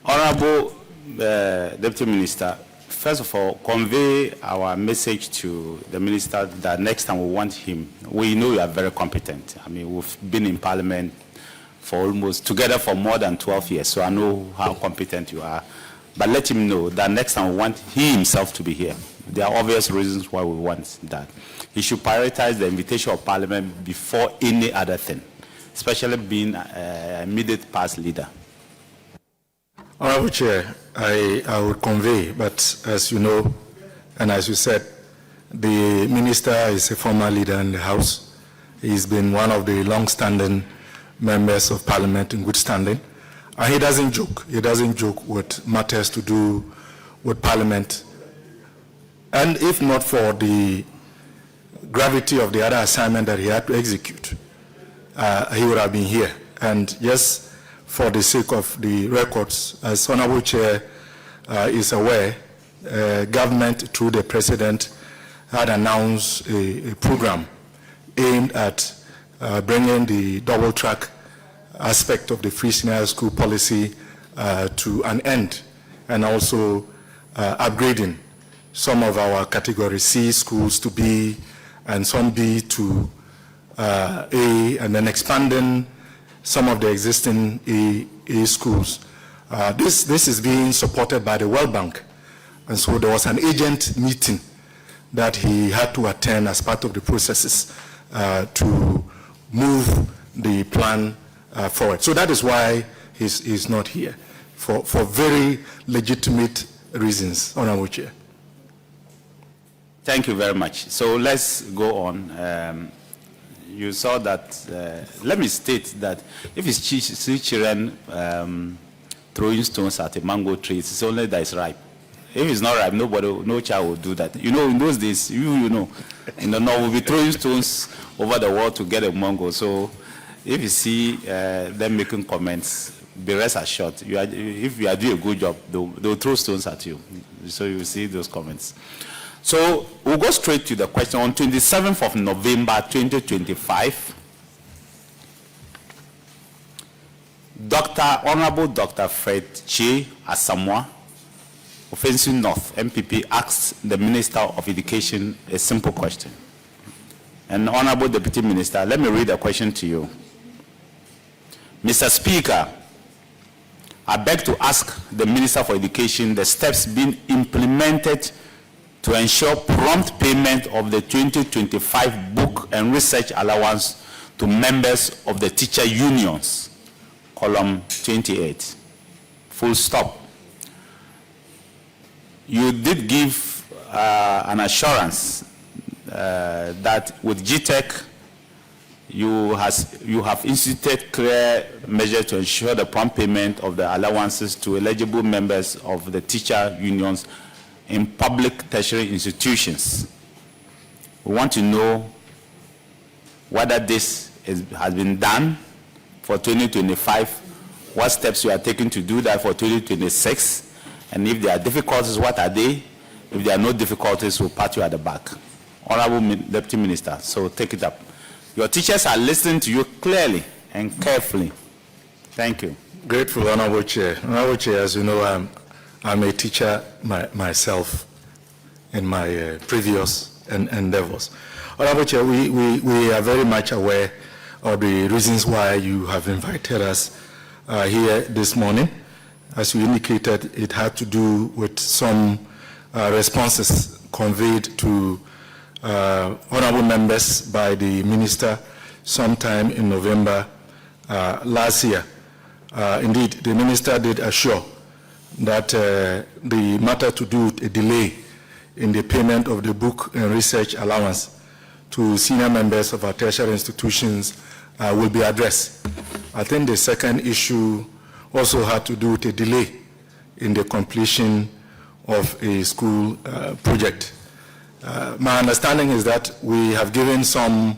Honorable Deputy Minister, first of all, convey our message to the Minister that next time we want him. We know you are very competent. I mean, we've been in Parliament for almost together for more than 12 years, so I know how competent you are. But let him know that next time we want he himself to be here. There are obvious reasons why we want that. He should prioritize the invitation of Parliament before any other thing, especially being an immediate past leader. Honorable Chair, I will convey, but as you know, and as you said, the Minister is a former leader in the House. He's been one of the long-standing members of Parliament in good standing. And he doesn't joke. He doesn't joke with matters to do with Parliament. And if not for the gravity of the other assignment that he had to execute, he would have been here. And yes, for the sake of the records, as Honorable Chair is aware, government through the President had announced a program aimed at bringing the double track aspect of the free senior school policy to an end, and also upgrading some of our category C schools to B and some B to A, and then expanding some of the existing A schools. This is being supported by the World Bank, and so there was an agent meeting that he had to attend as part of the processes to move the plan forward. So that is why he's not here, for very legitimate reasons, Honorable Chair. Thank you very much. So let's go on. You saw that, let me state that if it's see children throwing stones at a mango tree, it's only that it's ripe. If it's not ripe, no child will do that. You know, in those days, you know, in the north, we'll be throwing stones over the wall to get a mango. So if you see them making comments, be rest assured, if you are doing a good job, they'll throw stones at you. So you will see those comments. So we'll go straight to the question. On 27th of November 2025, Honorable Dr. Fred Che Asamoah, Offensive North, MPP, asked the Minister of Education a simple question. And Honorable Deputy Minister, let me read the question to you. Mr. Speaker, I beg to ask the Minister for Education the steps being implemented to ensure prompt payment of the 2025 book and research allowance to members of the teacher unions. Column 28. Full stop. You did give an assurance that with GTEC, you have instituted clear measures to ensure the prompt payment of the allowances to eligible members of the teacher unions in public tertiary institutions. We want to know whether this has been done for 2025, what steps you are taking to do that for 2026, and if there are difficulties, what are they? If there are no difficulties, we'll pat you at the back. Honorable Deputy Minister, so take it up. Your teachers are listening to you clearly and carefully. Thank you. Grateful, Honorable Chair. Honorable Chair, as you know, I'm a teacher myself in my previous endeavors. Honorable Chair, we are very much aware of the reasons why you have invited us here this morning. As you indicated, it had to do with some responses conveyed to honorable members by the Minister sometime in November last year. Indeed, the Minister did assure that the matter to do with a delay in the payment of the book and research allowance to senior members of our tertiary institutions will be addressed. I think the second issue also had to do with a delay in the completion of a school project. My understanding is that we have given some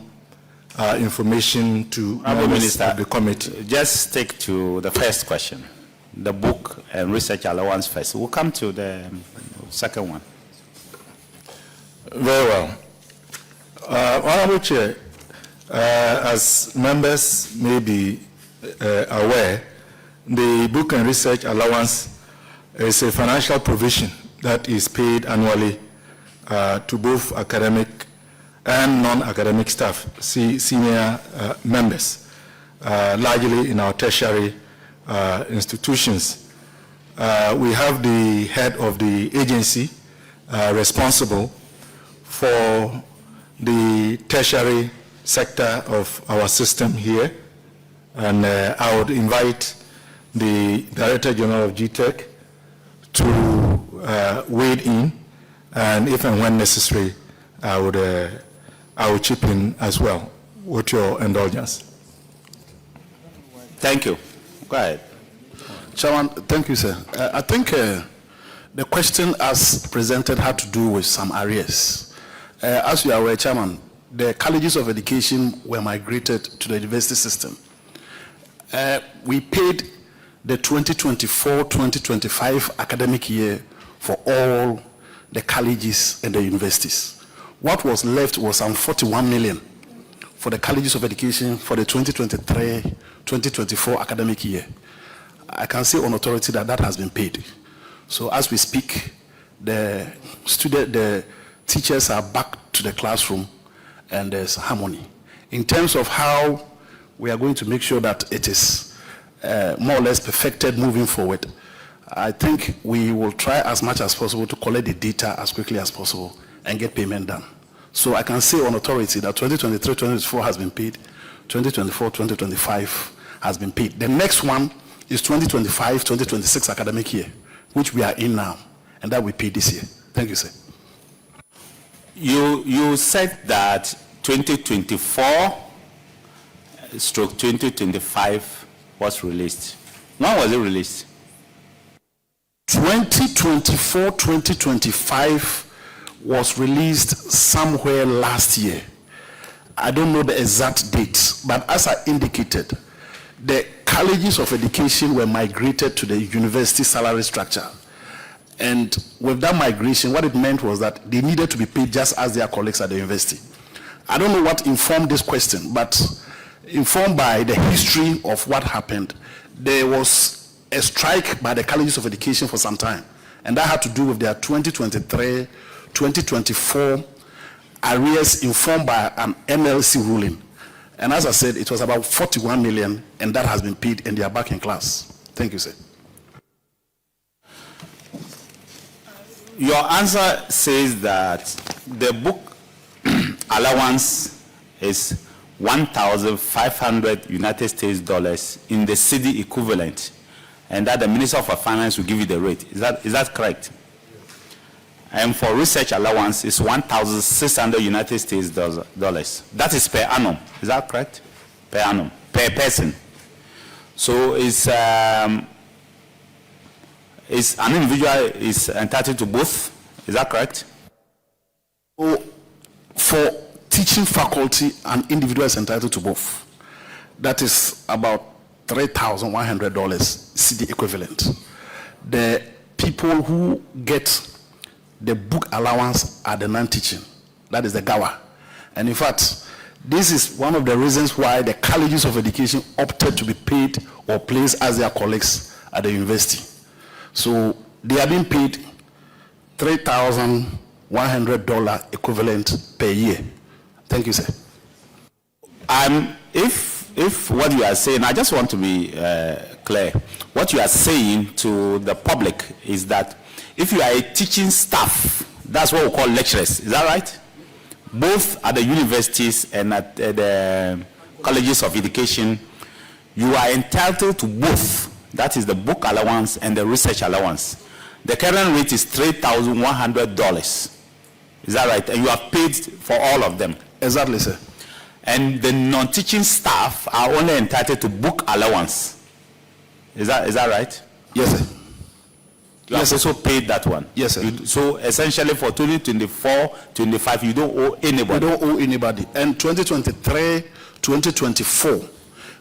information to members of the committee. Just stick to the first question, the book and research allowance first. We'll come to the second one. Very well. Honorable Chair, as members may be aware, the book and research allowance is a financial provision that is paid annually to both academic and non-academic staff, senior members, largely in our tertiary institutions. We have the head of the agency responsible for the tertiary sector of our system here, and I would invite the Director General of GTech to wade in, and if and when necessary, I would chip in as well, with your indulgence. Thank you. Go ahead. Chairman, thank you, sir. I think the question as presented had to do with some arrears. As you are aware, Chairman, the colleges of education were migrated to the university system. We paid the 2024-2025 academic year for all the colleges and the universities. What was left was some 41 million for the colleges of education for the 2023-2024 academic year. I can say on authority that that has been paid. So as we speak, the teachers are back to the classroom and there's harmony. In terms of how we are going to make sure that it is more or less perfected moving forward, I think we will try as much as possible to collect the data as quickly as possible and get payment done. So I can say on authority that 2023-2024 has been paid, 2024-2025 has been paid. The next one is 2025-2026 academic year, which we are in now, and that we pay this year. Thank you, sir. You said that 2024/2025 was released. When was it released? 2024-2025 was released somewhere last year. I don't know the exact dates, but as I indicated, the colleges of education were migrated to the university salary structure. And with that migration, what it meant was that they needed to be paid just as their colleagues at the university. I don't know what informed this question, but informed by the history of what happened, there was a strike by the colleges of education for some time. And that had to do with their 2023-2024 arrears informed by an MLC ruling. And as I said, it was about 41 million, and that has been paid, and they are back in class. Thank you, sir. Your answer says that the book allowance is 1,500 United States dollars in the cedi equivalent, and that the Minister of Finance will give you the rate. Is that correct? And for research allowance is 1,600 United States dollars. That is per annum. Is that correct? Per annum, per person. So it's an individual is entitled to both. Is that correct? So for teaching faculty, an individual is entitled to both. That is about $3,100 cedi equivalent. The people who get the book allowance are the non-teaching. That is the GAWA. And in fact, this is one of the reasons why the colleges of education opted to be paid or placed as their colleagues at the university. So they are being paid $3,100 equivalent per year. Thank you, sir. If what you are saying, I just want to be clear. What you are saying to the public is that if you are a teaching staff, that's what we call lecturers. Is that right? Both at the universities and at the colleges of education, you are entitled to both. That is the book allowance and the research allowance. The current rate is $3,100. Is that right? And you are paid for all of them. Exactly, sir. And the non-teaching staff are only entitled to book allowance. Is that right? Yes, sir. You have also paid that one. Yes, sir. So essentially for 2024-25, you don't owe anybody. We don't owe anybody. And 2023-2024,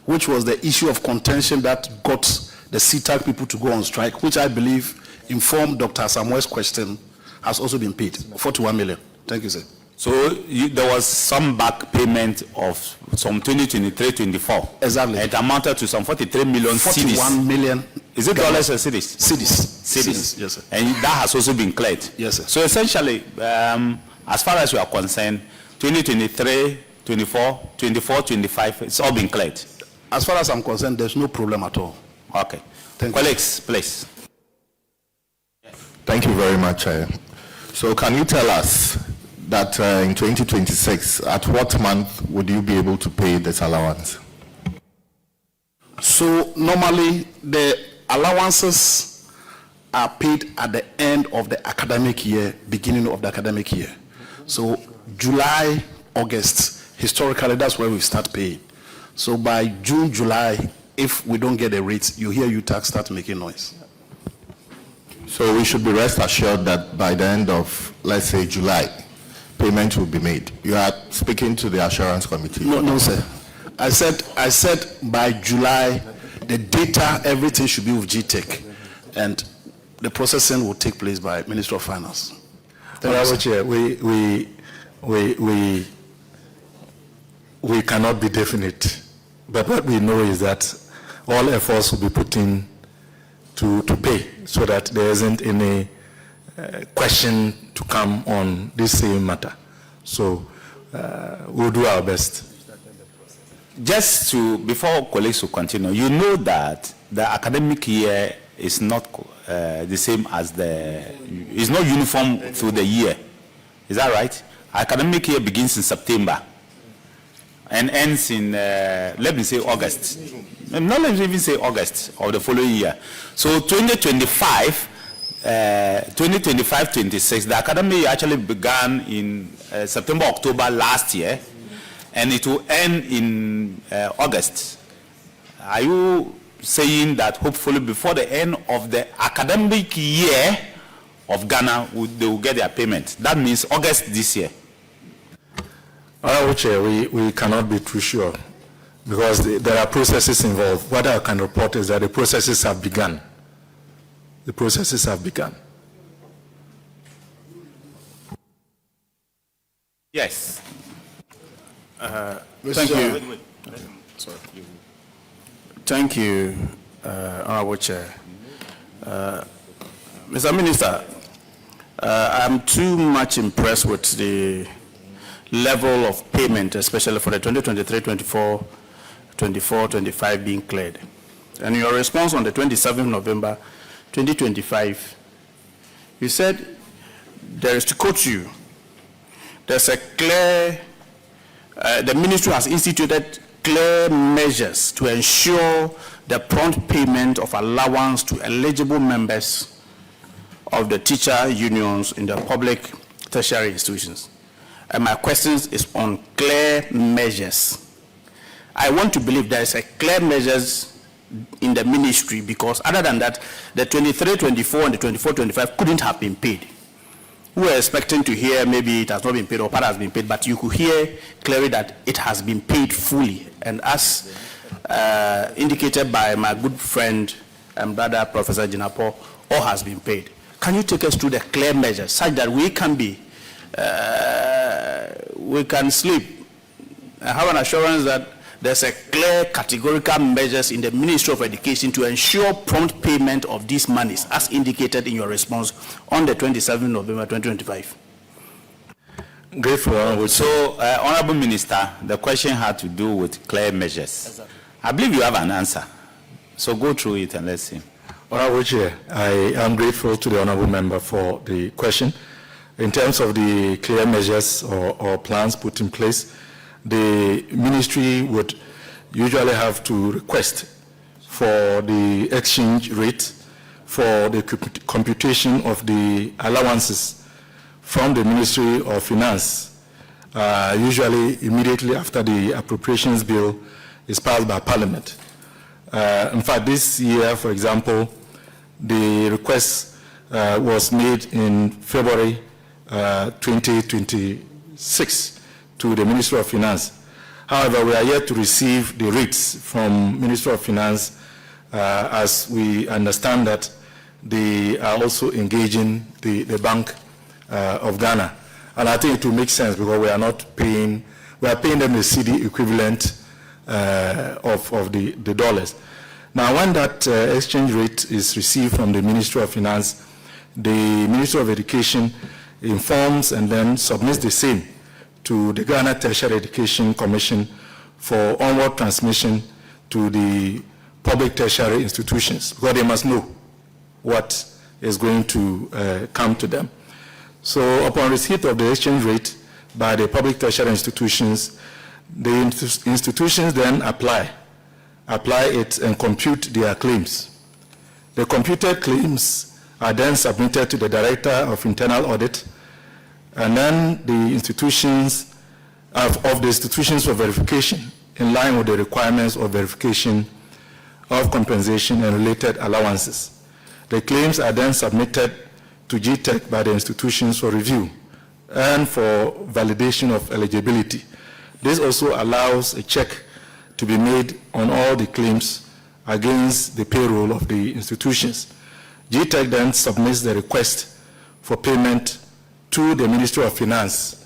which was the issue of contention that got the CTAC people to go on strike, which I believe informed Dr. Samuel's question, has also been paid, 41 million. Thank you, sir. So there was some back payment of some 2023-24. Exactly. It amounted to some 43 million 41 cedis. million. Is it dollars or cedis? Cedis. cedis. Yes, sir. And that has also been cleared. Yes, sir. So essentially, as far as you are concerned, 2023, 24, 24, 25, it's all been cleared. As far as I'm concerned, there's no problem at all. Okay. Thank you. Colleagues, please. Thank you very much. So can you tell us that in 2026, at what month would you be able to pay this allowance? So normally the allowances are paid at the end of the academic year, beginning of the academic year. So July, August, historically that's where we start paying. So by June, July, if we don't get a rate, you hear UTAC start making noise. So we should be rest assured that by the end of, let's say, July, payment will be made. You are speaking to the assurance committee. No, sir. I said by July, the data, everything should be with GTech, and the processing will take place by Minister of Finance. Honorable Chair, we cannot be definite, but what we know is that all efforts will be put in to pay, so that there isn't any question to come on this same matter. So we'll do our best. Just to, before colleagues will continue, you know that the academic year is not the same as it's not uniform through the year. Is that right? Academic year begins in September and ends in, let me say, August. Not let me even say August of the following year. So 2025-26, the academic year actually began in September, October last year, and it will end in August. Are you saying that hopefully before the end of the academic year of Ghana, they will get their payment? That means August this year. Honorable Chair, we cannot be too sure, because there are processes involved. What I can report is that the processes have begun. The processes have begun. Yes. Thank you. Sorry. Thank you, Honorable Chair. Mr. Minister, I'm too much impressed with the level of payment, especially for the 2023-24, 24-25 being cleared. And your response on the 27th November 2025, you said there is, to quote you, there's a clear, the ministry has instituted clear measures to ensure the prompt payment of allowance to eligible members of the teacher unions in the public tertiary institutions. And my question is on clear measures. I want to believe there is a clear measures in the ministry, because other than that, the 23-24 and the 24-25 couldn't have been paid. We were expecting to hear maybe it has not been paid or part has been paid, but you could hear clearly that it has been paid fully. And as indicated by my good friend and brother, Professor Jinapo, all has been paid. Can you take us through the clear measures such that we can be, we can sleep and have an assurance that there's a clear categorical measures in the Ministry of Education to ensure prompt payment of these monies as indicated in your response on the 27th November 2025? Grateful, Honorable Chair. So, Honorable Minister, the question had to do with clear measures. Exactly. I believe you have an answer. So go through it and let's see. Honorable Chair, I am grateful to the Honorable Member for the question. In terms of the clear measures or plans put in place, the ministry would usually have to request for the exchange rate for the computation of the allowances from the Ministry of Finance, usually immediately after the appropriations bill is passed by Parliament. In fact, this year, for example, the request was made in February 2026 to the Ministry of Finance. However, we are yet to receive the rates from Ministry of Finance, as we understand that they are also engaging the Bank of Ghana. And I think it will make sense, because we are not paying, we are paying them the CD equivalent of the dollars. Now, when that exchange rate is received from the Ministry of Finance, the Ministry of Education informs and then submits the same to the Ghana Tertiary Education Commission for onward transmission to the public tertiary institutions, because they must know what is going to come to them. So upon receipt of the exchange rate by the public tertiary institutions, the institutions then apply it and compute their claims. The computed claims are then submitted to the Director of Internal Audit, and then the institutions of the institutions for verification in line with the requirements of verification of compensation and related allowances. The claims are then submitted to GTEC by the institutions for review and for validation of eligibility. This also allows a check to be made on all the claims against the payroll of the institutions. GTEC then submits the request for payment to the Ministry of Finance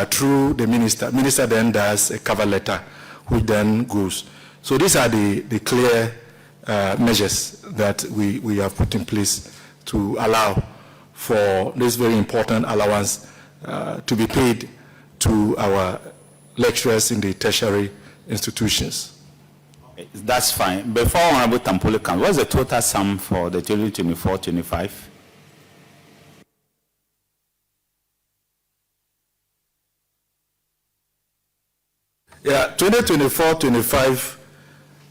through the minister. Minister then does a cover letter, which then goes. So these are the clear measures that we have put in place to allow for this very important allowance to be paid to our lecturers in the tertiary institutions. That's fine. Before Honorable Tampoli comes, what's the total sum for the 2024-25? Yeah, 2024-25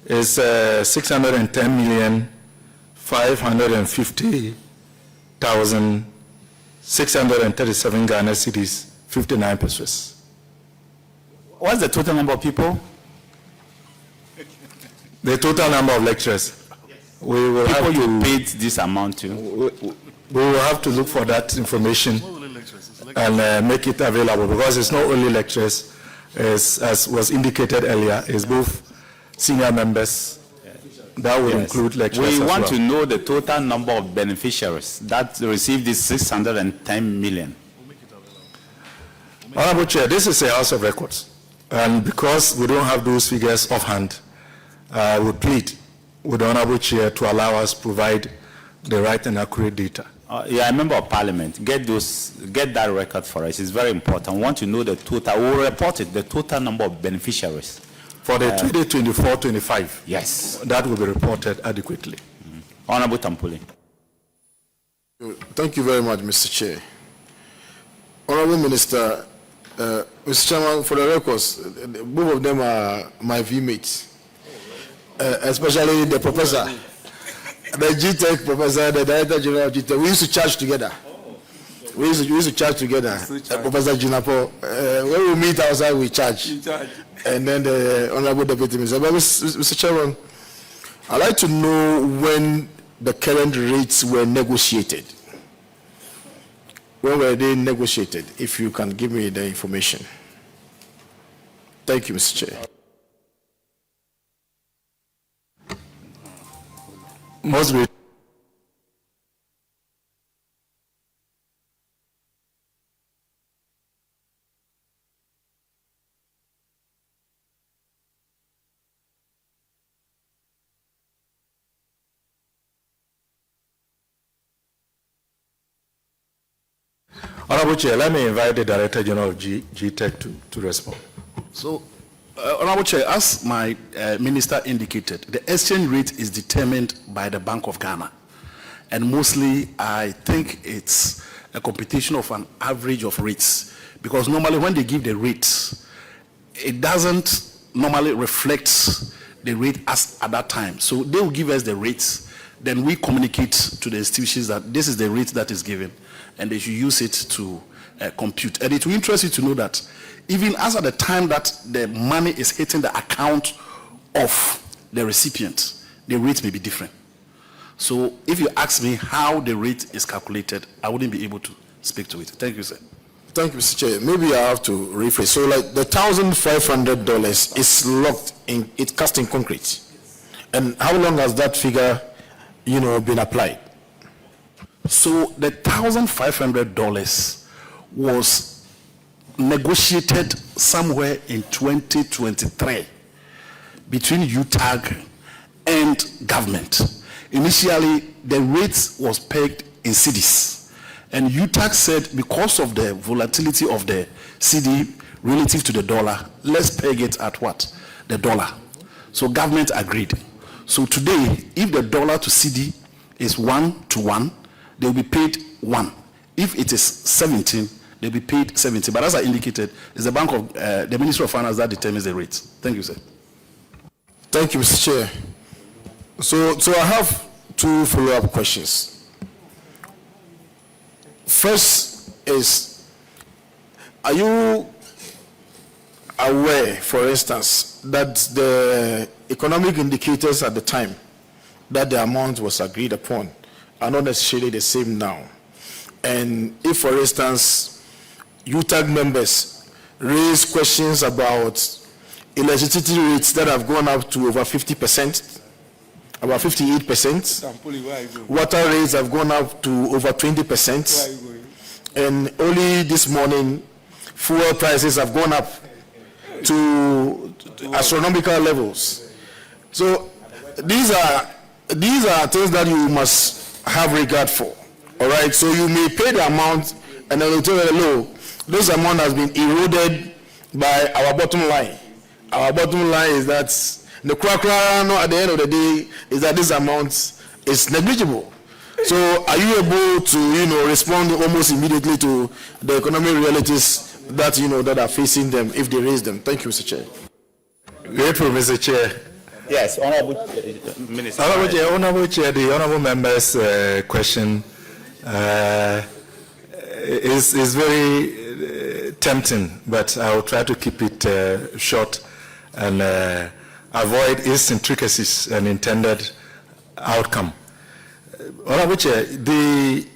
is 610,550,637 Ghana cedis, 59 pesos. What's the total number of people? The total number of lecturers. We will People have to, you paid this amount to? we will have to look for that information and make it available, because it's not only lecturers, as was indicated earlier, it's both senior members. That will include lecturers We as want well. to know the total number of beneficiaries that received this 610 million. Honorable Chair, this is a House of Records, and because we don't have those figures offhand, I would plead with the Honorable Chair to allow us provide the right and accurate data. Yeah, a member of parliament, get that record for us. It's very important. We want to know the total. We'll report it, the total number of beneficiaries. For the 2024-25, Yes. that will be reported adequately. Honorable Tampoli. Thank you very much, Mr. Chair. Honorable Minister, Mr. Chairman, for the records, both of them are my V-mates, especially the professor, the GTEC professor, the Director General of GTEC. We used to charge together. We used to charge together. Professor Jinapo, when we meet outside, we charge. And then the Honorable Deputy Minister. But Mr. Chairman, I'd like to know when the current rates were negotiated. When were they negotiated? If you can give me the information. Thank you, Mr. Chair. Most be Honorable Chair, let me invite the Director General of GTEC to respond. So, Honorable Chair, as my minister indicated, the exchange rate is determined by the Bank of Ghana. And mostly, I think it's a computation of an average of rates. Because normally when they give the rates, it doesn't normally reflect the rate as at that time. So they will give us the rates, then we communicate to the institutions that this is the rate that is given, and they should use it to compute. And it will interest you to know that even as at the time that the money is hitting the account of the recipient, the rate may be different. So if you ask me how the rate is calculated, I wouldn't be able to speak to it. Thank you, sir. Thank you, Mr. Chair. Maybe I have to rephrase. So like the $1,500 is locked in, it's cast in concrete. And how long has that figure, been applied? So the $1,500 was negotiated somewhere in 2023 between UTAG and government. Initially, the rate was pegged in cedis. And UTAC said because of the volatility of the cedi relative to the dollar, let's peg it at what? The dollar. So government agreed. So today, if the dollar to cedi is 1:1, they will be paid 1. If it is 17, they'll be paid 70. But as I indicated, it's the Bank of the Ministry of Finance that determines the rate. Thank you, sir. Thank you, Mr. Chair. So I have 2 follow-up questions. First is, are you aware, for instance, that the economic indicators at the time that the amount was agreed upon are not necessarily the same now? And if, for instance, UTAG members raise questions about electricity rates that have gone up to over 50%, about 58%, water rates have gone up to over 20%, and only this morning, fuel prices have gone up to astronomical levels. So these are things that you must have regard for. All right, so you may pay the amount and then tell you, low, this amount has been eroded by our bottom line. Our bottom line is that the crack at the end of the day is that this amount is negligible. So are you able to, respond almost immediately to the economic realities that, that are facing them if they raise them? Thank you, Mr. Chair. Grateful, Mr. Chair. Yes, Honorable Minister. Honorable Chair, the Honorable Member's question is very tempting, but I will try to keep it short and avoid its intricacies and intended outcome. Honorable Chair, the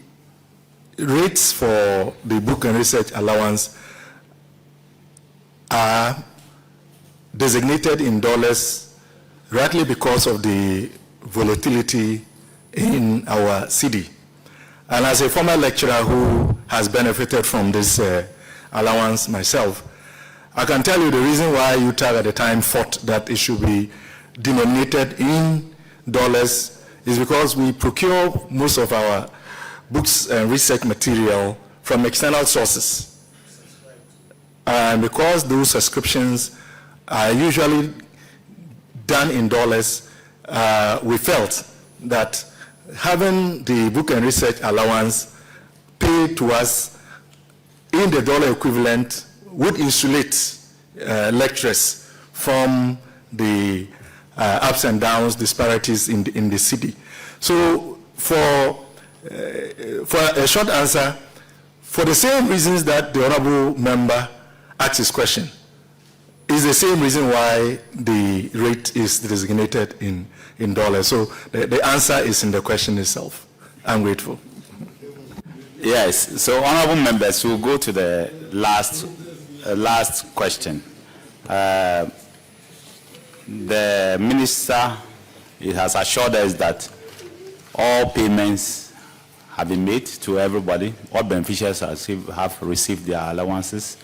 rates for the book and research allowance are designated in dollars rightly because of the volatility in our cedi. And as a former lecturer who has benefited from this allowance myself, I can tell you the reason why UTAG at the time thought that it should be denominated in dollars is because we procure most of our books and research material from external sources. And because those subscriptions are usually done in dollars, we felt that having the book and research allowance paid to us in the dollar equivalent would insulate lecturers from the ups and downs, disparities in the city. So for a short answer, for the same reasons that the honorable member asked his question, is the same reason why the rate is designated in dollars. So the answer is in the question itself. I'm grateful. Yes, so honorable members, we'll go to the last question. The minister has assured us that all payments have been made to everybody. All beneficiaries have received their allowances,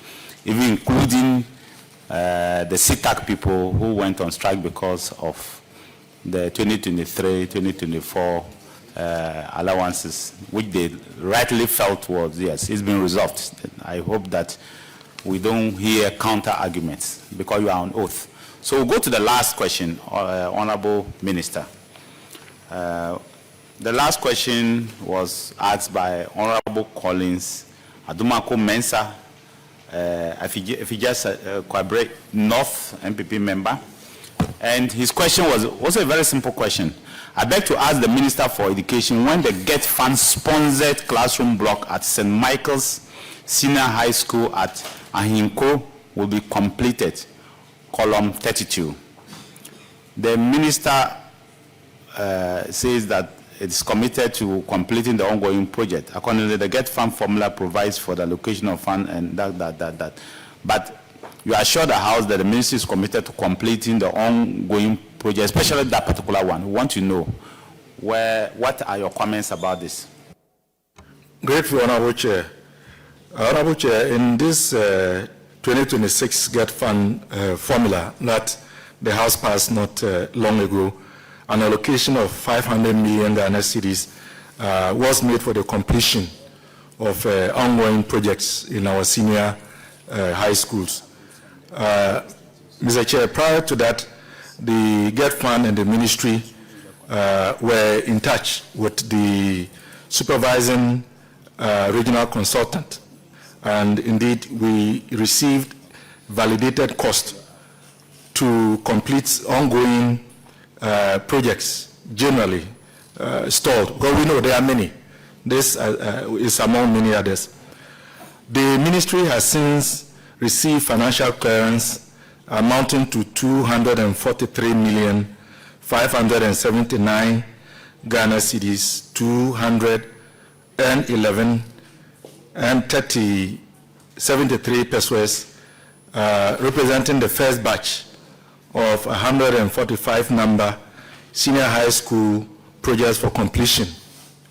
even including the CTAC people who went on strike because of the 2023-2024 allowances, which they rightly felt was, yes, it's been resolved. I hope that we don't hear counter arguments because you are on oath. So we'll go to the last question, Honorable Minister. The last question was asked by Honorable Collins Adumako Mensah, if he just Kwabre North MPP member. And his question was also a very simple question. I beg to ask the Minister for Education when the Get Fund sponsored classroom block at St. Michael's Senior High School at Ahinko will be completed, column 32. The Minister says that it's committed to completing the ongoing project. Accordingly, the Get Fund formula provides for the allocation of fund and that. But you assure the House that the Ministry is committed to completing the ongoing project, especially that particular one. We want to know what are your comments about this? Grateful, Honorable Chair. Honorable Chair, in this 2026 Get Fund formula that the House passed not long ago, an allocation of 500 million Ghana cedis was made for the completion of ongoing projects in our senior high schools. Mr. Chair, prior to that, the GET Fund and the ministry were in touch with the supervising regional consultant, and indeed we received validated cost to complete ongoing projects generally stalled, because we know there are many. This is among many others. The ministry has since received financial clearance amounting to 243,579 Ghana cedis, 211 and 73 pesos, representing the first batch of 145 number senior high school projects for completion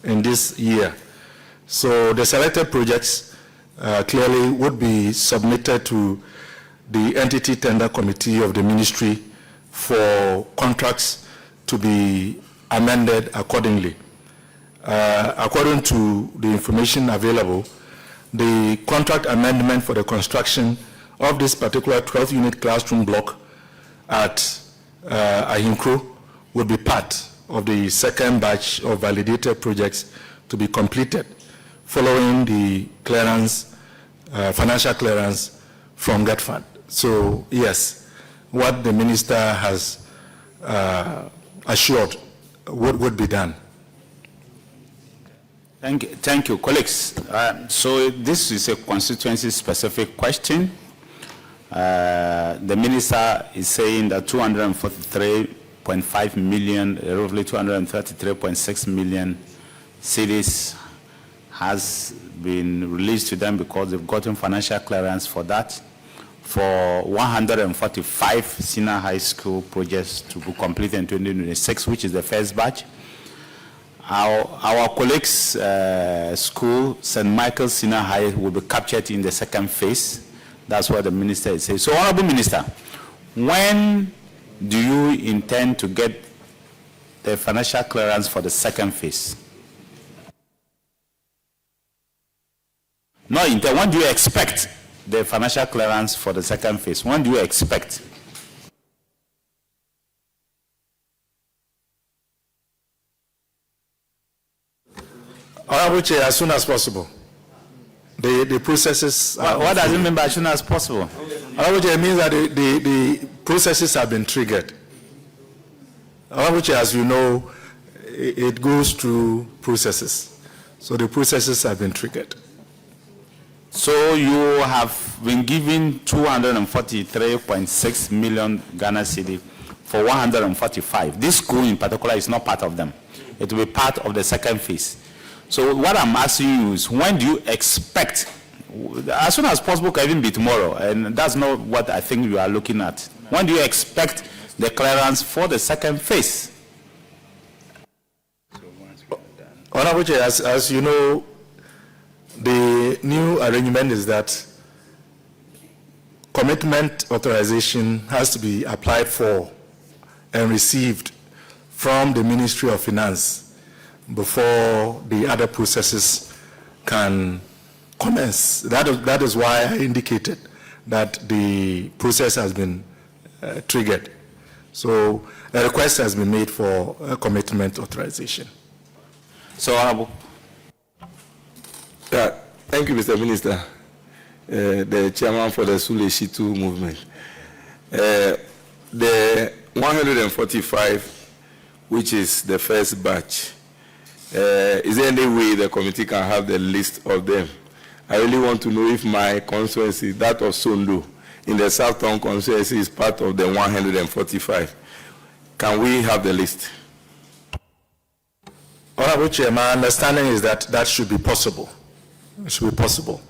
in this year. So the selected projects clearly would be submitted to the entity tender committee of the ministry for contracts to be amended accordingly. According to the information available, the contract amendment for the construction of this particular 12-unit classroom block at Ahinkro will be part of the second batch of validated projects to be completed following the clearance, financial clearance from GET Fund. So yes, what the minister has assured would be done. Thank you, colleagues. So this is a constituency-specific question. The minister is saying that 243.5 million, roughly 233.6 million cities has been released to them because they've gotten financial clearance for that, for 145 senior high school projects to be completed in 2026, which is the first batch. Our colleagues' school, St. Michael's Senior High, will be captured in the second phase. That's what the minister is saying. So, Honorable Minister, when do you intend to get the financial clearance for the second phase? No, when do you expect the financial clearance for the second phase? When do you expect? Honorable Chair, as soon as possible. The processes. What does it mean by as soon as possible? Honorable Chair, it means that the processes have been triggered. Honorable Chair, as you know, it goes through processes. So the processes have been triggered. So you have been given 243.6 million Ghana cedi for 145. This school in particular is not part of them. It will be part of the second phase. So what I'm asking you is, when do you expect, as soon as possible can even be tomorrow, and that's not what I think you are looking at. When do you expect the clearance for the second phase? Honorable Chair, as you know, the new arrangement is that commitment authorization has to be applied for and received from the Ministry of Finance before the other processes can commence. That is why I indicated that the process has been triggered. So a request has been made for a commitment authorization. So, Honorable. Thank you, Mr. Minister, the chairman for the Sule Shitu movement. The 145, which is the first batch, is there any way the committee can have the list of them? I really want to know if my constituency, that of Sondo, in the Southtown constituency, is part of the 145. Can we have the list? Honorable Chair, my understanding is that that should be possible. It should be possible.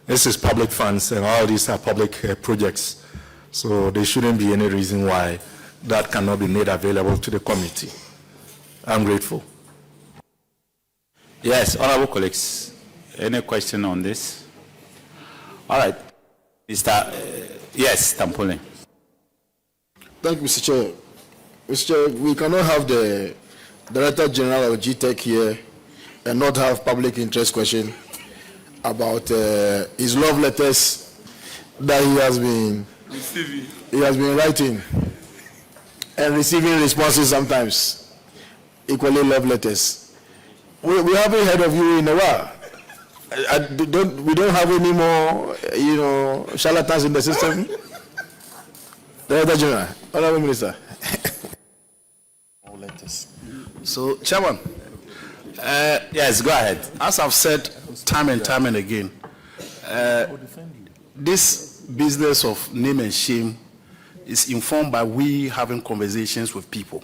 This is public funds, and all these are public projects. So there shouldn't be any reason why that cannot be made available to the committee. I'm grateful. Yes, honorable colleagues, any question on this? All right, Mr. Yes, Tampole. Thank you, Mr. Chair. Mr. We cannot have the Director General of GTech here and not have public interest question about his love letters that he has been writing and receiving responses sometimes, equally love letters. We haven't heard of you in a while. We don't have any more, charlatans in the system. Director General, Honorable Minister. So, Chairman, Yes, go ahead. as I've said time and time and again, this business of name and shame is informed by we having conversations with people.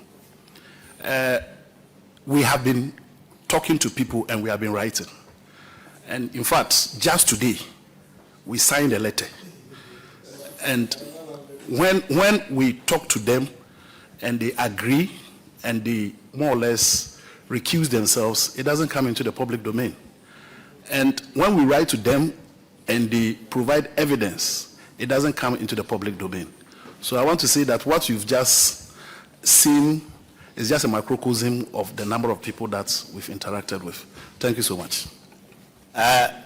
We have been talking to people and we have been writing. And in fact, just today, we signed a letter. And when we talk to them and they agree and they more or less recuse themselves, it doesn't come into the public domain. And when we write to them and they provide evidence, it doesn't come into the public domain. So I want to say that what you've just seen is just a microcosm of the number of people that we've interacted with. Thank you so much.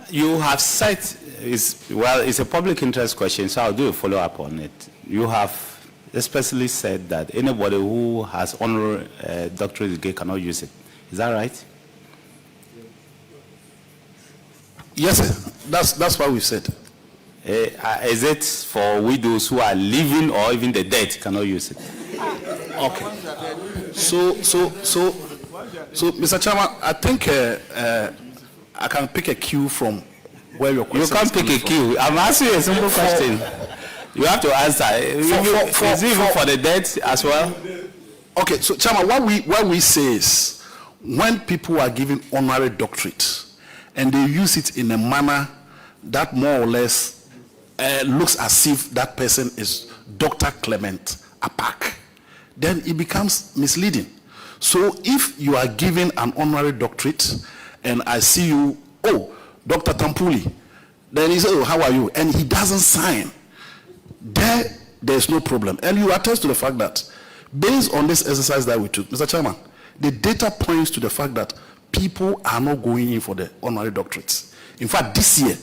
You have said, it's a public interest question, so I'll do a follow-up on it. You have especially said that anybody who has honorary doctorate degree cannot use it. Is that right? Yes, sir. That's what we've said. Is it for widows who are living or even the dead cannot use it? Okay. So, Mr. Chairman, I think I can pick a cue from where your question You can't pick a cue. I'm asking you a simple question. You have to answer. Is it even for the dead as well? Okay, so Chairman, what we say is when people are given honorary doctorate and they use it in a manner that more or less looks as if that person is Dr. Clement Apak, then it becomes misleading. So if you are given an honorary doctorate and I see you, oh, Dr. Tampuli, then he says, oh, how are you? And he doesn't sign. There's no problem. And you attest to the fact that based on this exercise that we took, Mr. Chairman, the data points to the fact that people are not going in for the honorary doctorates. In fact, this year,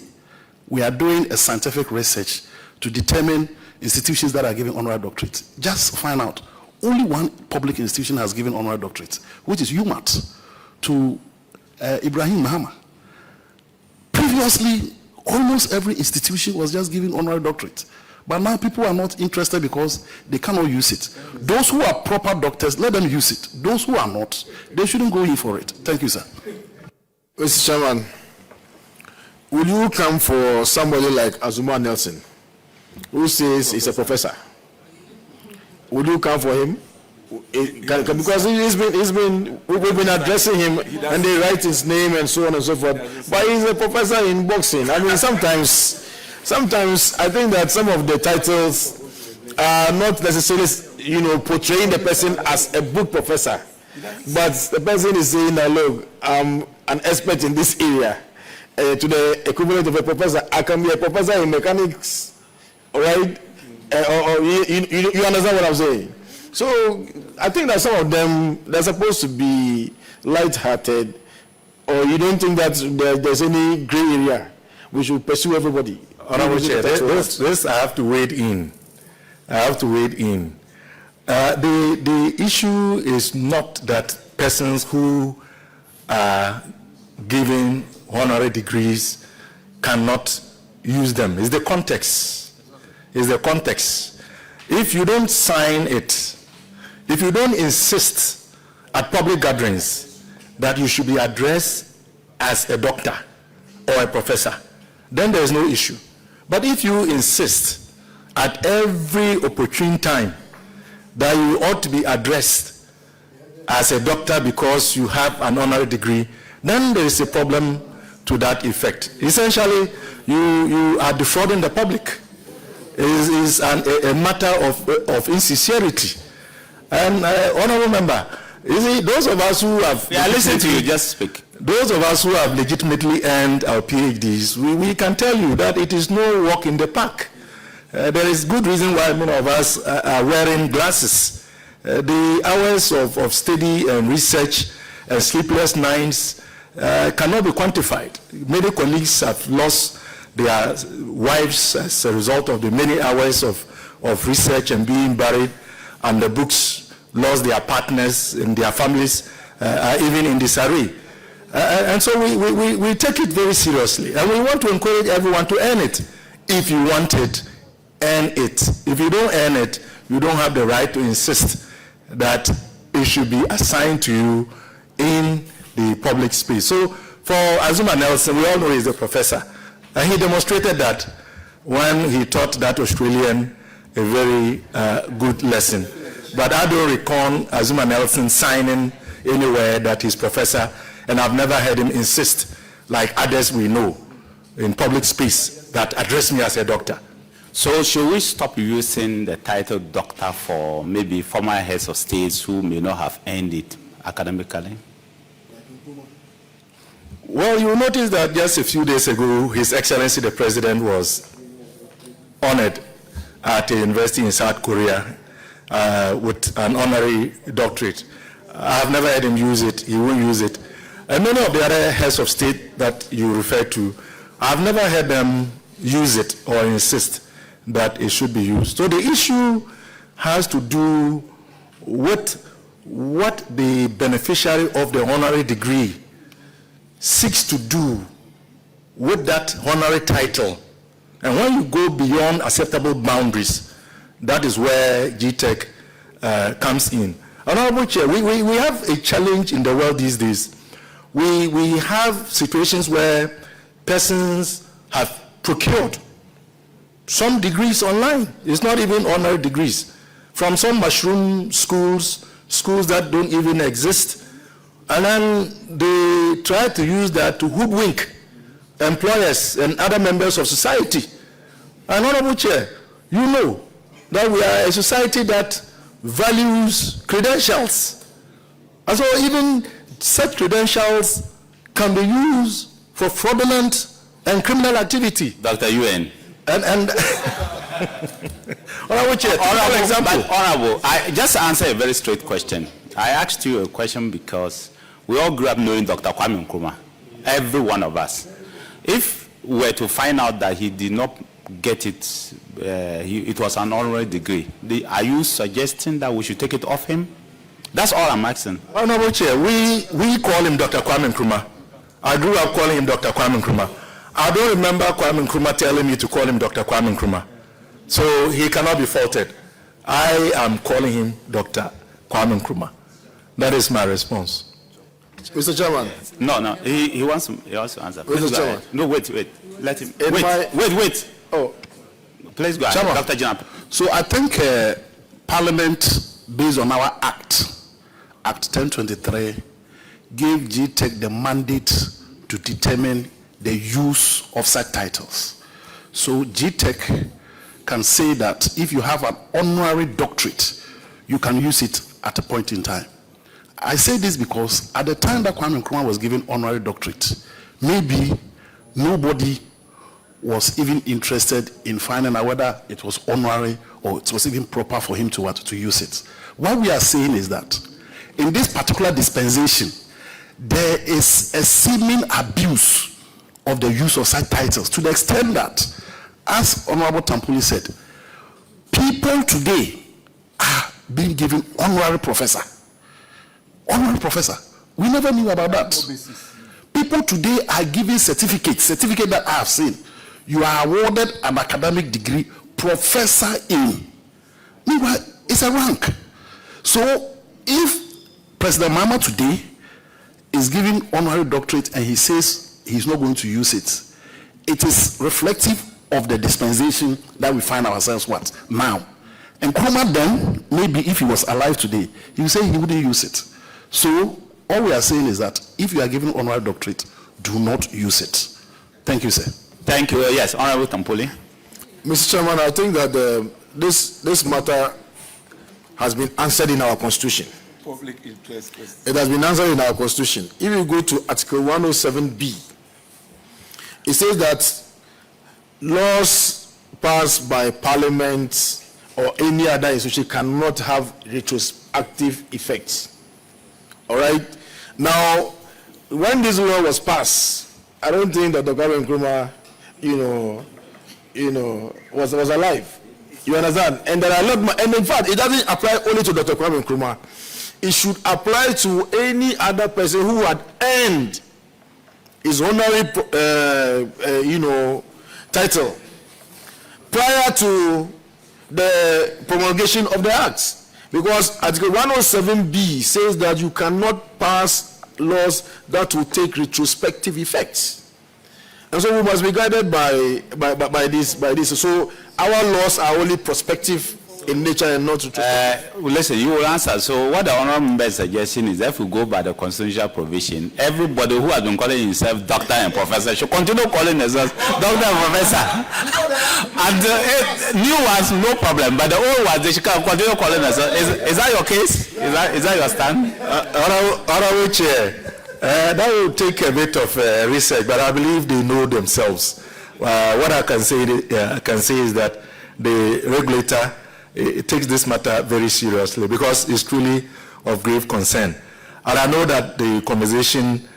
we are doing a scientific research to determine institutions that are giving honorary doctorates. Just find out, only one public institution has given honorary doctorates, which is UMAT, to Ibrahim Mahama. Previously, almost every institution was just giving honorary doctorates. But now people are not interested because they cannot use it. Those who are proper doctors, let them use it. Those who are not, they shouldn't go in for it. Thank you, sir. Mr. Chairman, will you come for somebody like Azuma Nelson, who says he's a professor? Would you come for him? Because we've been addressing him and they write his name and so on and so forth. But he's a professor in boxing. I mean, sometimes I think that some of the titles are not necessarily, portraying the person as a book professor. But the person is saying that, look, I'm an expert in this area. To the equivalent of a professor, I can be a professor in mechanics, all right? You understand what I'm saying? So I think that some of them, they're supposed to be light-hearted, or you don't think that there's any gray area. We should pursue everybody. Honorable Chair, this I have to wade in. The issue is not that persons who are given honorary degrees cannot use them. It's the context. If you don't sign it, if you don't insist at public gatherings that you should be addressed as a doctor or a professor, then there is no issue. But if you insist at every opportune time that you ought to be addressed as a doctor because you have an honorary degree, then there is a problem to that effect. Essentially, you are defrauding the public. It is a matter of insincerity. And honorable member, you see, those of us who have... Yeah, listen to you, just speak. Those of us who have legitimately earned our PhDs, we can tell you that it is no walk in the park. There is good reason why many of us are wearing glasses The hours of study and research and sleepless nights cannot be quantified. Many colleagues have lost their wives as a result of the many hours of research and being buried, and the books lost their partners, and their families are even in disarray. And so we take it very seriously, and we want to encourage everyone to earn it. If you want it, earn it. If you don't earn it, you don't have the right to insist that it should be assigned to you in the public space. So for Azuma Nelson, we all know he's a professor, and he demonstrated that when he taught that Australian a very good lesson. But I don't recall Azuma Nelson signing anywhere that he's professor, and I've never heard him insist, like others we know in public space, that address me as a doctor. So should we stop using the title doctor for maybe former heads of states who may not have earned it academically? Well, you will notice that just a few days ago, His Excellency the President was honored at a university in South Korea with an honorary doctorate. I've never heard him use it. He won't use it. And many of the other heads of state that you refer to, I've never heard them use it or insist that it should be used. So the issue has to do with what the beneficiary of the honorary degree seeks to do with that honorary title. And when you go beyond acceptable boundaries, that is where GTech comes in. Honorable Chair, we have a challenge in the world these days. We have situations where persons have procured some degrees online. It's not even honorary degrees. From some mushroom schools that don't even exist. And then they try to use that to hoodwink employers and other members of society. And Honorable Chair, you know that we are a society that values credentials. And so even such credentials can be used for fraudulent and criminal activity. Dr. UN. And Honorable Chair, Honorable, example. Honorable, I just answer a very straight question. I asked you a question because we all grew up knowing Dr. Kwame Nkrumah, every one of us. If we were to find out that he did not get it, it was an honorary degree, are you suggesting that we should take it off him? That's all I'm asking. Honorable Chair, we call him Dr. Kwame Nkrumah. I grew up calling him Dr. Kwame Nkrumah. I don't remember Kwame Nkrumah telling me to call him Dr. Kwame Nkrumah. So he cannot be faulted. I am calling him Dr. Kwame Nkrumah. That is my response. Mr. Chairman. No, he wants to answer. Mr. Chairman. No, wait. Let him. In Wait. Oh, Please go ahead, Dr. Janap. So I think Parliament, based on our Act 1023, gave GTech the mandate to determine the use of such titles. So GTech can say that if you have an honorary doctorate, you can use it at a point in time. I say this because at the time that Kwame Nkrumah was given honorary doctorate, maybe nobody was even interested in finding out whether it was honorary or it was even proper for him to use it. What we are saying is that in this particular dispensation, there is a seeming abuse of the use of such titles to the extent that, as Honorable Tampuli said, people today are being given honorary professor. Honorary professor. We never knew about that. People today are given certificate that I have seen. You are awarded an academic degree, professor in. Meanwhile, it's a rank. So if President Mahama today is giving honorary doctorate and he says he's not going to use it, it is reflective of the dispensation that we find ourselves now. And Nkrumah then, maybe if he was alive today, he would say he wouldn't use it. So all we are saying is that if you are given honorary doctorate, do not use it. Thank you, sir. Thank you. Yes, Honorable Tampuli. Mr. Chairman, I think that this matter has been answered in our Constitution. Public interest. It has been answered in our Constitution. If you go to Article 107B, it says that laws passed by Parliament or any other institution cannot have retroactive effect. All right. Now, when this law was passed, I don't think that Dr. Nkrumah, was alive. You understand? And there are a lot more, and in fact, it doesn't apply only to Dr. Kwame Nkrumah. It should apply to any other person who had earned his honorary, title prior to the promulgation of the Acts. Because Article 107B says that you cannot pass laws that will take retrospective effects. And so we must be guided by this. So our laws are only prospective in nature and not retrospective. Listen, you will answer. So what the honorable member is suggesting is that if we go by the constitutional provision, everybody who has been calling himself doctor and professor should continue calling themselves doctor and professor. And new ones, no problem. But the old ones, they should continue calling themselves. Is that your case? Is that your stand? Honorable Chair, that will take a bit of research, but I believe they know themselves. What I can say is that the regulator takes this matter very seriously because it's truly of grave concern. And I know that the conversation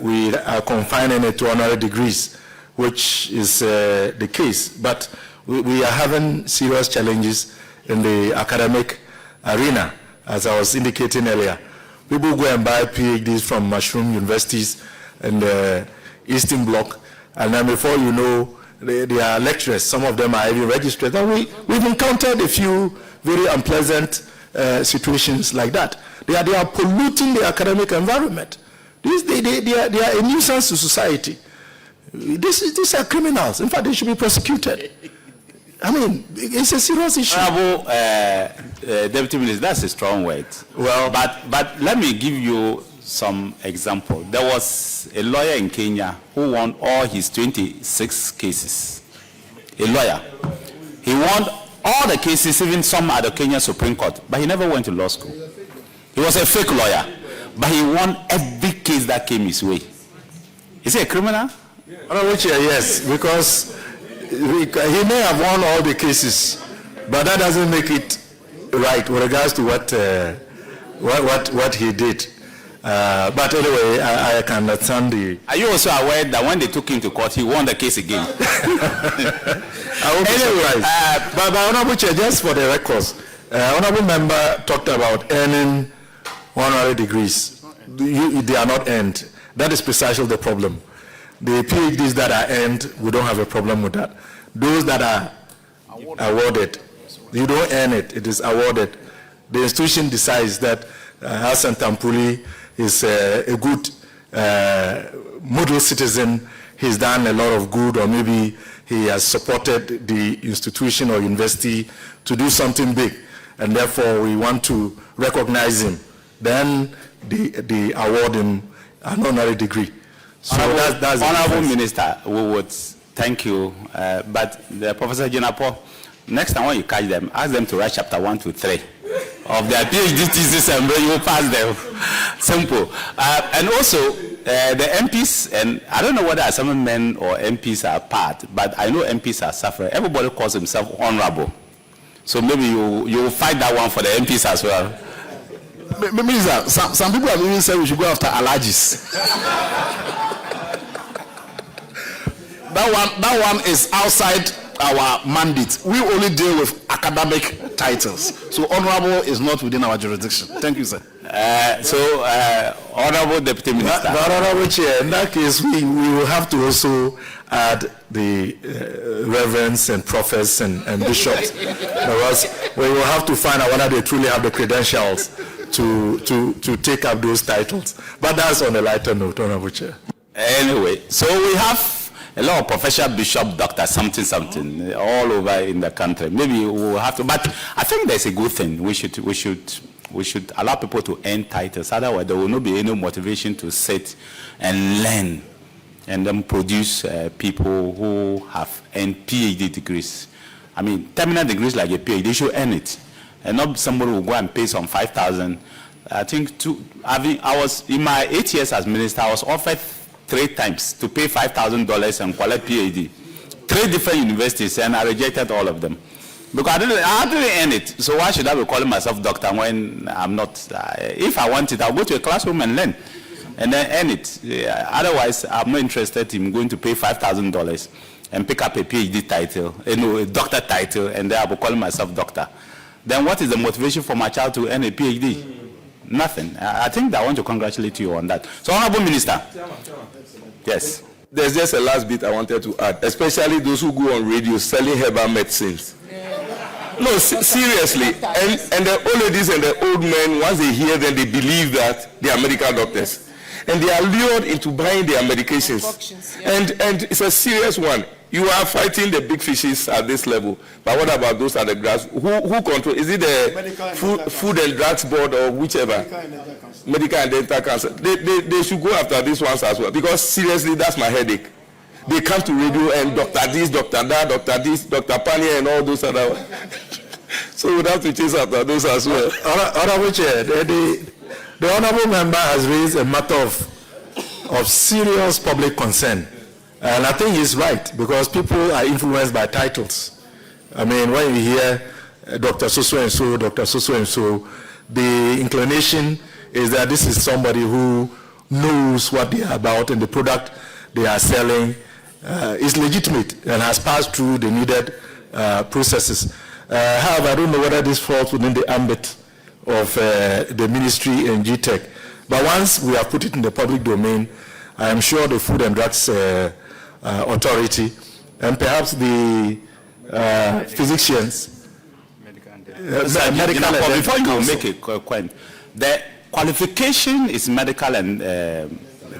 we are confining it to honorary degrees, which is the case, but we are having serious challenges in the academic arena, as I was indicating earlier. People go and buy PhDs from mushroom universities in the Eastern Bloc, and then before you know, they are lecturers. Some of them are even registered. And we've encountered a few very unpleasant situations like that. They are polluting the academic environment. They are a nuisance to society. These are criminals. In fact, they should be prosecuted. I mean, it's a serious issue. Honorable Deputy Minister, that's a strong word. Well, but let me give you some example. There was a lawyer in Kenya who won all his 26 cases. A lawyer. He won all the cases, even some at the Kenya Supreme Court, but he never went to law school. He was a fake lawyer, but he won every case that came his way. Is he a criminal? Yes, because he may have won all the cases, but that doesn't make it right with regards to what he did. But anyway, I can understand the... Are you also aware that when they took him to court, he won the case again? Anyway, but Honorable Chair, just for the records, Honorable Member talked about earning honorary degrees. They are not earned. That is precisely the problem. The PhDs that are earned, we don't have a problem with that. Those that are awarded, you don't earn it, it is awarded. The institution decides that Hassan Tampuli is a good model citizen, he's done a lot of good, or maybe he has supported the institution or university to do something big, and therefore we want to recognize him. Then they award him an honorary degree. So that's Honorable Minister, we would thank you, but the Professor Jinapo, next time when you catch them, ask them to write chapter 1 to 3 of their PhD thesis and you will pass them. Simple. And also, the MPs, and I don't know whether assemblymen or MPs are part, but I know MPs are suffering. Everybody calls himself honorable. So maybe you will fight that one for the MPs as well. Minister, some people have even said we should go after allergies. That one is outside our mandate. We only deal with academic titles. So honorable is not within our jurisdiction. Thank you, sir. Honorable Deputy Minister. Honorable Chair, in that case, we will have to also add the reverends and prophets and bishops. Because we will have to find out whether they truly have the credentials to take up those titles. But that's on a lighter note, Honorable Chair. Anyway, so we have a lot of professor, bishop, doctor, something all over in the country. Maybe we'll have to, but I think there's a good thing. We should allow people to earn titles. Otherwise, there will not be any motivation to sit and learn and then produce people who have earned PhD degrees. I mean, terminal degrees like a PhD, they should earn it. And not somebody will go and pay some 5,000. I think I was, in my 8 years as minister, I was offered 3 times to pay $5,000 and collect PhD. 3 different universities, and I rejected all of them. Because I didn't earn it. So why should I be calling myself doctor when I'm not? If I want it, I'll go to a classroom and learn. And then earn it. Otherwise, I'm not interested in going to pay $5,000 and pick up a PhD title, a doctor title, and then I'll be calling myself doctor. Then what is the motivation for my child to earn a PhD? Nothing. I think that I want to congratulate you on that. So, Honorable Minister. Yes. There's just a last bit I wanted to add, especially those who go on radio selling herbal medicines. No, seriously. And the old ladies and the old men, once they hear them, they believe that they are medical doctors. And they are lured into buying their medications. And it's a serious one. You are fighting the big fishes at this level. But what about those at the grass? Who control? Is it the Food and Drugs Board or whichever? Medical and Dental Council. They should go after these ones as well. Because seriously, that's my headache. They come to radio and Dr. this, Dr. that, Dr. this, Dr. Pania and all those other ones. So we'd have to chase after those as well. Honorable Chair, the honorable member has raised a matter of serious public concern. And I think he's right, because people are influenced by titles. I mean, when you hear Dr. So and so, Dr. So and so, the inclination is that this is somebody who knows what they are about, and the product they are selling is legitimate and has passed through the needed processes. However, I don't know whether this falls within the ambit of the ministry and GTech. But once we have put it in the public domain, I am sure the Food and Drugs Authority and perhaps the physicians, before you make a point, the qualification is medical and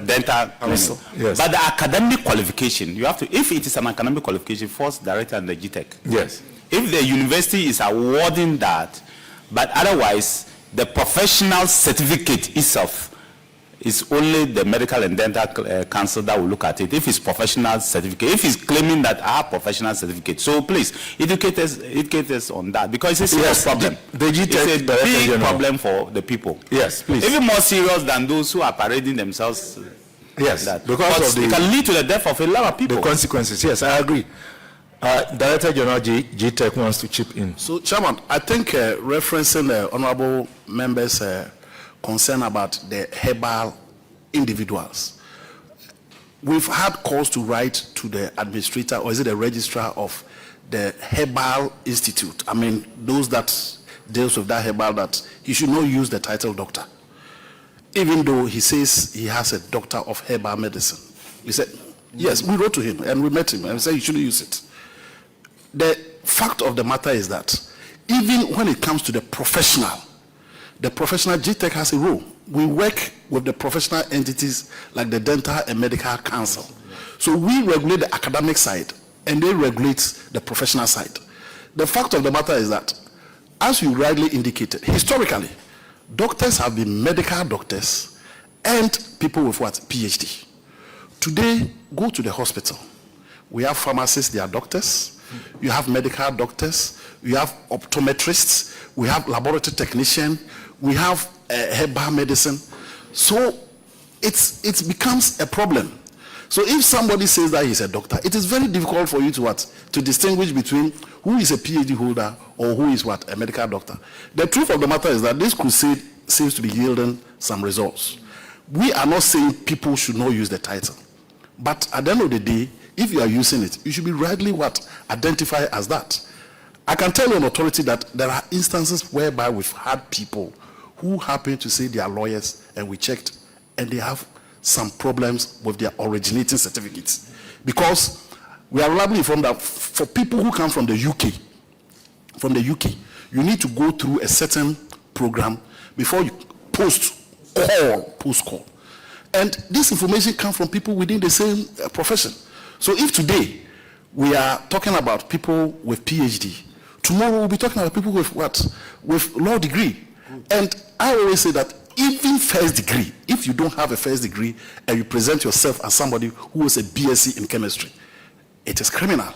dental council. Yes. But the academic qualification, you have to, if it is an academic qualification, falls directly under GTech. Yes. If the university is awarding that, but otherwise, the professional certificate itself is only the medical and dental council that will look at it. If it's professional certificate, if he's claiming that our professional certificate, so please educate us on that, because it's a serious problem. It's a big problem for the people. Yes, please. Even more serious than those who are parading themselves. Yes, that. because it can lead to the death of a lot of people. The consequences. Yes, I agree. Director General GTech wants to chip in. So, Chairman, I think referencing the honorable members' concern about the herbal individuals, we've had calls to write to the administrator, or is it the registrar of the Herbal Institute? I mean, those that deals with that herbal, that he should not use the title doctor, even though he says he has a doctor of herbal medicine. He said, yes, we wrote to him and we met him and we said he shouldn't use it. The fact of the matter is that even when it comes to the professional GTech has a role. We work with the professional entities like the Dental and Medical Council. So we regulate the academic side and they regulate the professional side. The fact of the matter is that, as you rightly indicated, historically, doctors have been medical doctors and people with what? PhD. Today, go to the hospital. We have pharmacists, they are doctors. You have medical doctors, you have optometrists, we have laboratory technicians, we have herbal medicine. So it becomes a problem. So if somebody says that he's a doctor, it is very difficult for you to distinguish between who is a PhD holder or who is a medical doctor. The truth of the matter is that this crusade seems to be yielding some results. We are not saying people should not use the title. But at the end of the day, if you are using it, you should be rightly identified as that. I can tell you on authority that there are instances whereby we've had people who happen to say they are lawyers, and we checked, and they have some problems with their originating certificates. Because we are reliably informed that for people who come from the UK, you need to go through a certain program before you post call. And this information comes from people within the same profession. So if today we are talking about people with PhD, tomorrow we'll be talking about people with what? With law degree. And I always say that even first degree, if you don't have a first degree and you present yourself as somebody who has a BSc in chemistry, it is criminal.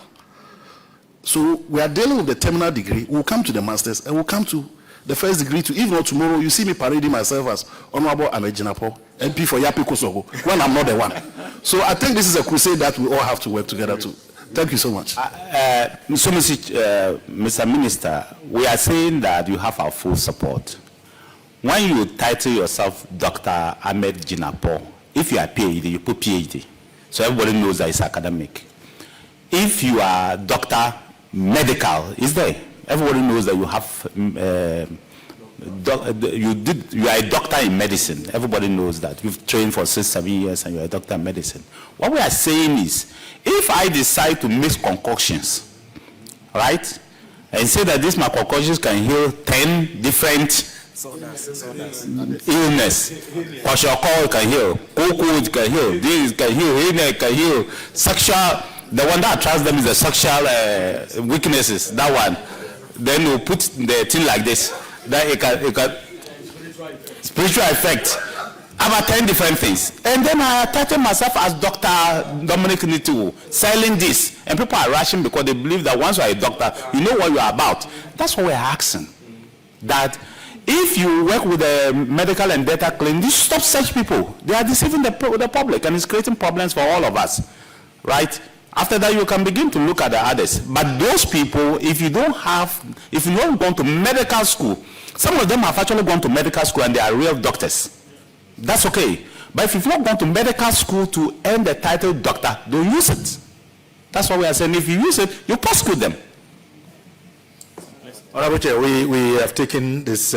So we are dealing with the terminal degree, we'll come to the masters, and we'll come to the first degree too. If not tomorrow, you see me parading myself as Honorable Amejinapo, MP for Yapi Kosovo, when I'm not the one. So I think this is a crusade that we all have to work together to Thank you so much. Mr. Minister, we are saying that you have our full support. When you title yourself Dr. Ahmed Jinapo, if you are PhD, you put PhD. So everybody knows that it's academic. If you are Dr. Medical, is there? Everybody knows that you have, you are a doctor in medicine. Everybody knows that. You've trained for 6-7 years and you're a doctor in medicine. What we are saying is, if I decide to mix concoctions, right, and say that these my concoctions can heal 10 different illness, kwashiorkor can heal, cold can heal, this can heal, hernia can heal, sexual, the one that attracts them is the sexual weaknesses, that one. Then you put the thing like this, that it can spiritual effect, about 10 different things. And then I titled myself as Dr. Dominic Nitu, selling this, and people are rushing because they believe that once you are a doctor, you know what you are about. That's what we're asking. That if you work with the medical and data claim, you stop such people. They are deceiving the public, and it's creating problems for all of us, right? After that, you can begin to look at the others. But those people, if you don't gone to medical school, some of them have actually gone to medical school and they are real doctors. That's okay. But if you've not gone to medical school to earn the title doctor, don't use it. That's what we are saying. If you use it, you prosecute them. Honorable Chair, we have taken this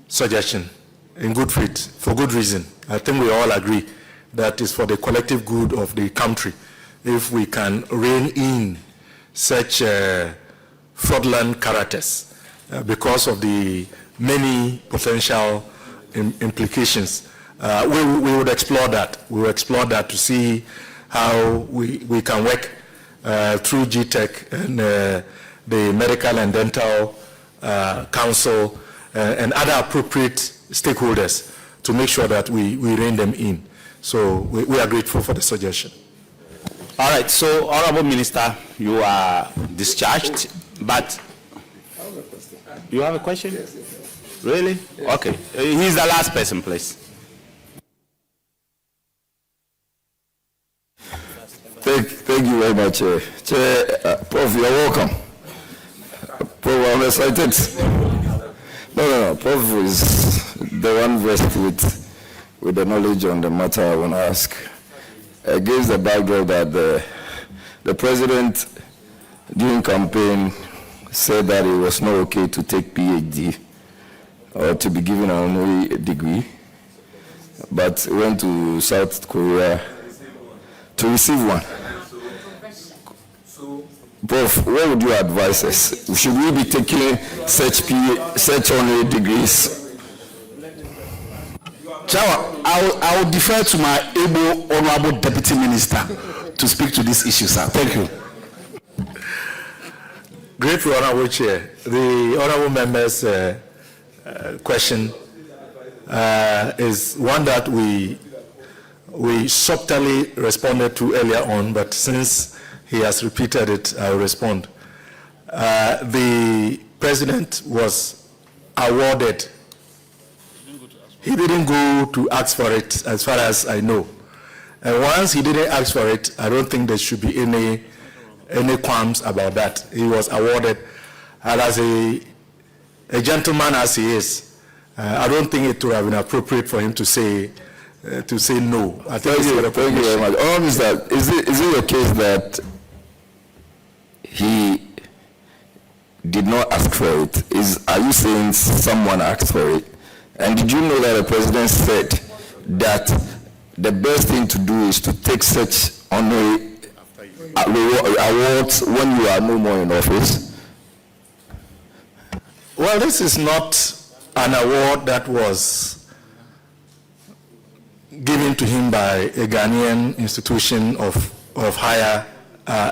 suggestion in good faith, for good reason. I think we all agree that is for the collective good of the country if we can rein in such fraudulent characters because of the many potential implications. We would explore that. We will explore that to see how we can work through GTech and the Medical and Dental Council and other appropriate stakeholders to make sure that we rein them in. So we are grateful for the suggestion. All right, so Honorable Minister, you are discharged, but you have a question? Yes. Really? Yes. Okay. He's the last person, please. Thank you very much, Chair. Prof, you're welcome. Prof, I'm excited. No. Prof is the one versed with the knowledge on the matter I want to ask. Against the backdrop that the president during campaign said that it was not okay to take PhD or to be given an honorary degree, but went to South Korea to receive one. Prof, what would you advise us? Should we be taking such honorary degrees? Chawa, I will defer to my able honorable deputy minister to speak to this issue, sir. Thank you. Grateful, Honorable Chair. The Honorable Member's question is one that we subtly responded to earlier on, but since he has repeated it, I will respond. The president was awarded. He didn't go to ask for it, as far as I know. And once he didn't ask for it, I don't think there should be any qualms about that. He was awarded, and as a gentleman as he is, I don't think it would have been appropriate for him to say no. I think thank you very much. Is it your case that he did not ask for it? Are you saying someone asked for it? And did you know that the president said that the best thing to do is to take such honorary awards when you are no more in office? Well, this is not an award that was given to him by a Ghanaian institution of higher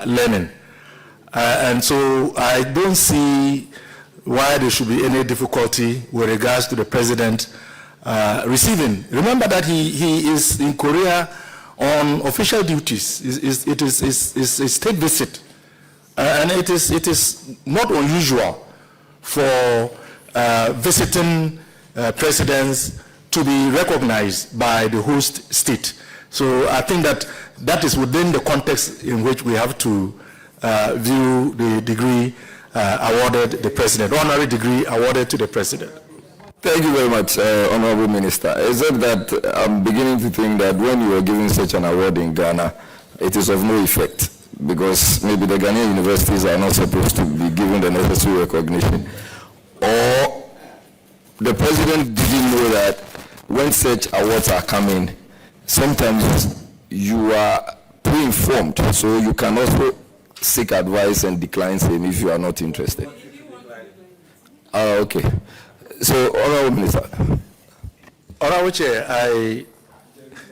learning. And so I don't see why there should be any difficulty with regards to the president receiving. Remember that he is in Korea on official duties. It is a state visit, and it is not unusual for visiting presidents to be recognized by the host state. So I think that is within the context in which we have to view the degree awarded the president, honorary degree awarded to the president. Thank you very much, Honorable Minister. Except that I'm beginning to think that when you are giving such an award in Ghana, it is of no effect, because maybe the Ghanaian universities are not supposed to be given the necessary recognition. Or the president didn't know that when such awards are coming, sometimes you are pre-informed, so you can also seek advice and decline same if you are not interested. Okay. So, Honorable Minister. Honorable Chair,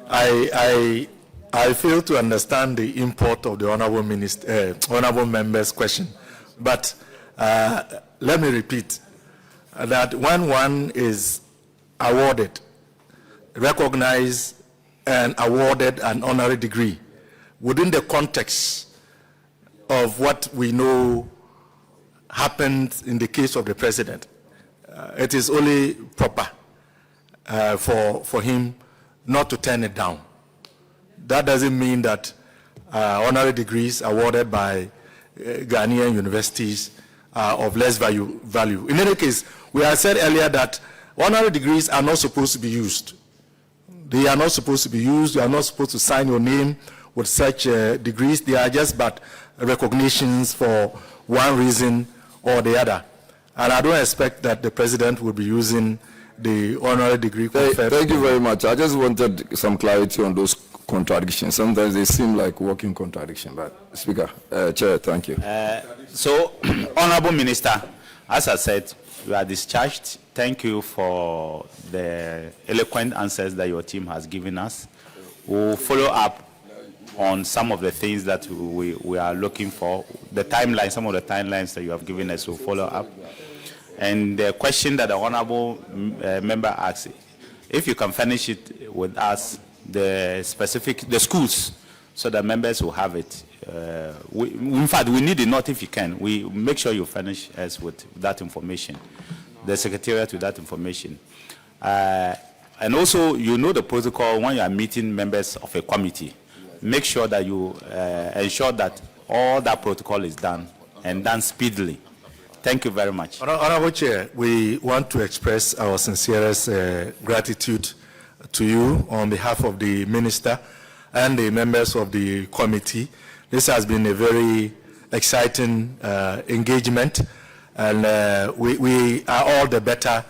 I fail to understand the import of the Honorable Minister, Honorable Member's question. But let me repeat that when one is awarded, recognized, and awarded an honorary degree within the context of what we know happened in the case of the president, it is only proper for him not to turn it down. That doesn't mean that honorary degrees awarded by Ghanaian universities are of less value. In any case, we have said earlier that honorary degrees are not supposed to be used. They are not supposed to be used. You are not supposed to sign your name with such degrees. They are just but recognitions for one reason or the other. And I don't expect that the president will be using the honorary degree conferred. Thank you very much. I just wanted some clarity on those contradictions. Sometimes they seem like walking contradiction. But Speaker, Chair, thank you. So, Honorable Minister, as I said, you are discharged. Thank you for the eloquent answers that your team has given us. We'll follow up on some of the things that we are looking for. The timeline, some of the timelines that you have given us will follow up. And the question that the Honorable Member asked, if you can finish it with us, the schools, so that members will have it. In fact, we need it, not if you can. We make sure you finish us with that information, the Secretariat with that information. And also, you know the protocol when you are meeting members of a committee. Make sure that you ensure that all that protocol is done and done speedily. Thank you very much. Honorable Chair, we want to express our sincerest gratitude to you on behalf of the Minister and the members of the committee. This has been a very exciting engagement, and we are all the better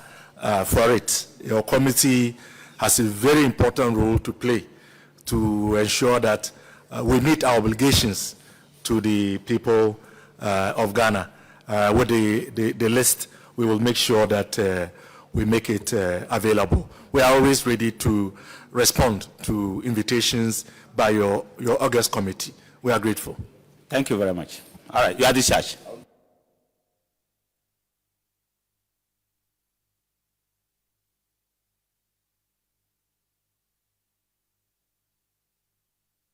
for it. Your committee has a very important role to play to ensure that we meet our obligations to the people of Ghana. With the list, we will make sure that we make it available. We are always ready to respond to invitations by your August committee. We are grateful. Thank you very much. All right, you are discharged.